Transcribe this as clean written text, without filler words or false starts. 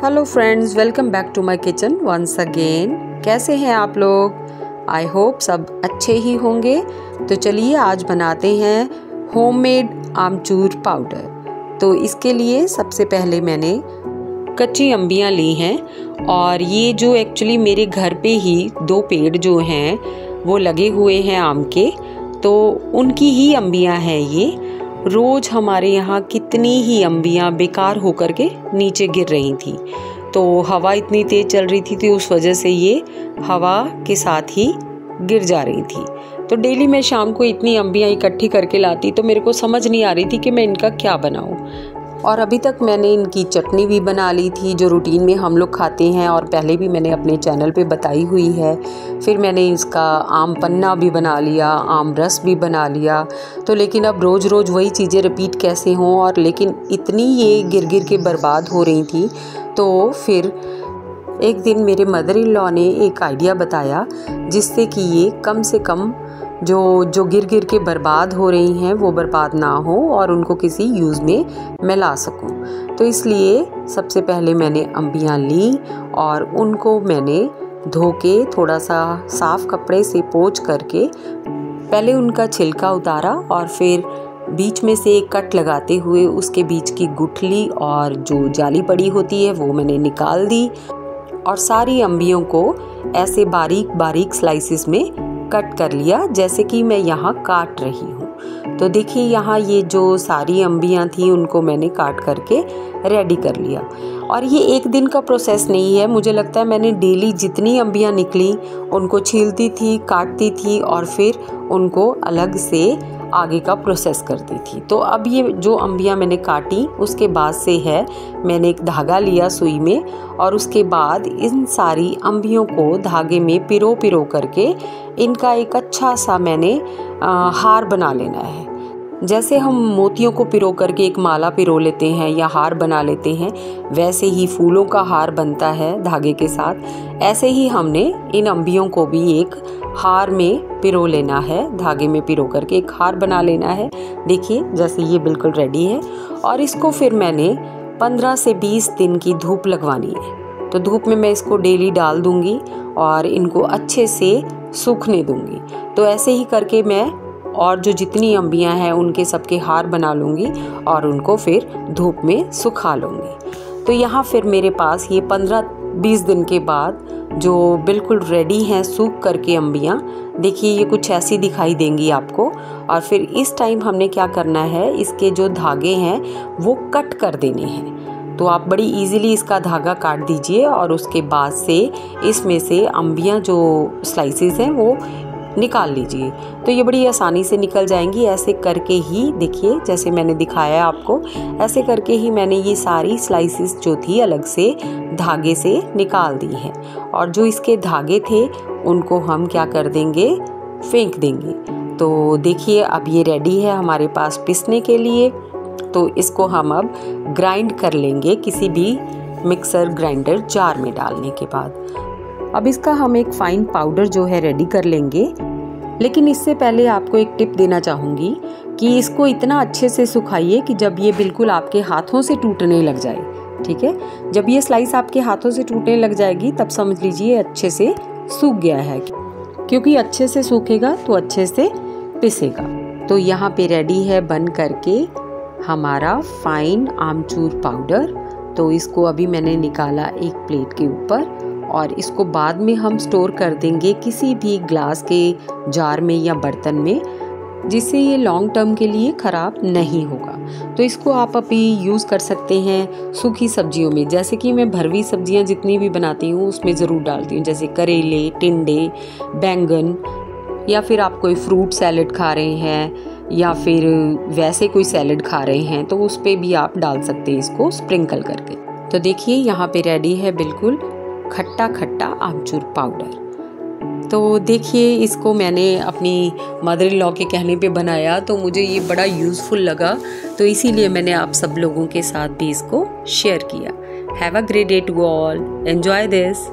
Hello friends, welcome back to my kitchen once again. कैसे हैं आप लोग? आई होप सब अच्छे ही होंगे। तो चलिए आज बनाते हैं होममेड आमचूर पाउडर। तो इसके लिए सबसे पहले मैंने कच्ची अम्बियाँ ली हैं और ये जो एक्चुअली मेरे घर पे ही 2 पेड़ जो हैं वो लगे हुए हैं आम के, तो उनकी ही अम्बियाँ हैं ये। रोज़ हमारे यहाँ कितनी ही अम्बियाँ बेकार होकर के नीचे गिर रही थी, तो हवा इतनी तेज़ चल रही थी तो उस वजह से ये हवा के साथ ही गिर जा रही थी। तो डेली मैं शाम को इतनी अम्बियाँ इकट्ठी करके लाती, तो मेरे को समझ नहीं आ रही थी कि मैं इनका क्या बनाऊँ। और अभी तक मैंने इनकी चटनी भी बना ली थी जो रूटीन में हम लोग खाते हैं, और पहले भी मैंने अपने चैनल पे बताई हुई है। फिर मैंने इसका आम पन्ना भी बना लिया, आम रस भी बना लिया। तो लेकिन अब रोज़ रोज़ वही चीज़ें रिपीट कैसे हों, और लेकिन इतनी ये गिर गिर के बर्बाद हो रही थी। तो फिर एक दिन मेरे मदर इन लॉ ने एक आइडिया बताया जिससे कि ये कम से कम जो गिर गिर के बर्बाद हो रही हैं वो बर्बाद ना हो और उनको किसी यूज़ में मैं ला सकूं। तो इसलिए सबसे पहले मैंने अम्बियाँ ली और उनको मैंने धो के थोड़ा सा साफ़ कपड़े से पोंछ करके पहले उनका छिलका उतारा, और फिर बीच में से एक कट लगाते हुए उसके बीच की गुठली और जो जाली पड़ी होती है वो मैंने निकाल दी, और सारी अम्बियों को ऐसे बारीक बारीक स्लाइसिस में कट कर लिया जैसे कि मैं यहाँ काट रही हूँ। तो देखिए यहाँ ये जो सारी अम्बियाँ थी उनको मैंने काट करके रेडी कर लिया। और ये एक दिन का प्रोसेस नहीं है, मुझे लगता है मैंने डेली जितनी अम्बियाँ निकली उनको छीलती थी, काटती थी और फिर उनको अलग से आगे का प्रोसेस करती थी। तो अब ये जो अम्बियाँ मैंने काटी उसके बाद से है, मैंने एक धागा लिया सुई में, और उसके बाद इन सारी अम्बियों को धागे में पिरो पिरो करके इनका एक अच्छा सा मैंने हार बना लेना है। जैसे हम मोतियों को पिरो करके एक माला पिरो लेते हैं या हार बना लेते हैं, वैसे ही फूलों का हार बनता है धागे के साथ। ऐसे ही हमने इन अम्बियों को भी एक हार में पिरो लेना है, धागे में पिरो करके एक हार बना लेना है। देखिए जैसे ये बिल्कुल रेडी है। और इसको फिर मैंने 15 से 20 दिन की धूप लगवानी है। तो धूप में मैं इसको डेली डाल दूंगी और इनको अच्छे से सूखने दूंगी। तो ऐसे ही करके मैं और जो जितनी अम्बियाँ हैं उनके सबके हार बना लूँगी और उनको फिर धूप में सुखा लूँगी। तो यहाँ फिर मेरे पास ये 15-20 दिन के बाद जो बिल्कुल रेडी हैं सूख करके अम्बियाँ, देखिए ये कुछ ऐसी दिखाई देंगी आपको। और फिर इस टाइम हमने क्या करना है, इसके जो धागे हैं वो कट कर देने हैं। तो आप बड़ी इजीली इसका धागा काट दीजिए और उसके बाद से इसमें से अम्बियाँ जो स्लाइसेस हैं वो निकाल लीजिए। तो ये बड़ी आसानी से निकल जाएंगी। ऐसे करके ही देखिए जैसे मैंने दिखाया आपको, ऐसे करके ही मैंने ये सारी स्लाइसेस जो थी अलग से धागे से निकाल दी है। और जो इसके धागे थे उनको हम क्या कर देंगे, फेंक देंगे। तो देखिए अब ये रेडी है हमारे पास पीसने के लिए। तो इसको हम अब ग्राइंड कर लेंगे किसी भी मिक्सर ग्राइंडर जार में डालने के बाद। अब इसका हम एक फाइन पाउडर जो है रेडी कर लेंगे। लेकिन इससे पहले आपको एक टिप देना चाहूँगी कि इसको इतना अच्छे से सुखाइए कि जब ये बिल्कुल आपके हाथों से टूटने लग जाए। ठीक है, जब ये स्लाइस आपके हाथों से टूटने लग जाएगी तब समझ लीजिए अच्छे से सूख गया है, क्योंकि अच्छे से सूखेगा तो अच्छे से पिसेगा। तो यहाँ पे रेडी है बन करके हमारा फाइन आमचूर पाउडर। तो इसको अभी मैंने निकाला एक प्लेट के ऊपर, और इसको बाद में हम स्टोर कर देंगे किसी भी ग्लास के जार में या बर्तन में, जिससे ये लॉन्ग टर्म के लिए ख़राब नहीं होगा। तो इसको आप अभी यूज़ कर सकते हैं सूखी सब्जियों में, जैसे कि मैं भरवी सब्जियां जितनी भी बनाती हूँ उसमें ज़रूर डालती हूँ, जैसे करेले, टिंडे, बैंगन, या फिर आप कोई फ्रूट सैलेड खा रहे हैं या फिर वैसे कोई सैलेड खा रहे हैं तो उस पर भी आप डाल सकते हैं इसको स्प्रिंकल करके। तो देखिए यहाँ पे रेडी है बिल्कुल खट्टा खट्टा आमचूर पाउडर। तो देखिए इसको मैंने अपनी मदर इन लॉ के कहने पे बनाया, तो मुझे ये बड़ा यूज़फुल लगा, तो इसीलिए मैंने आप सब लोगों के साथ भी इसको शेयर किया। Have a great day to all, enjoy this.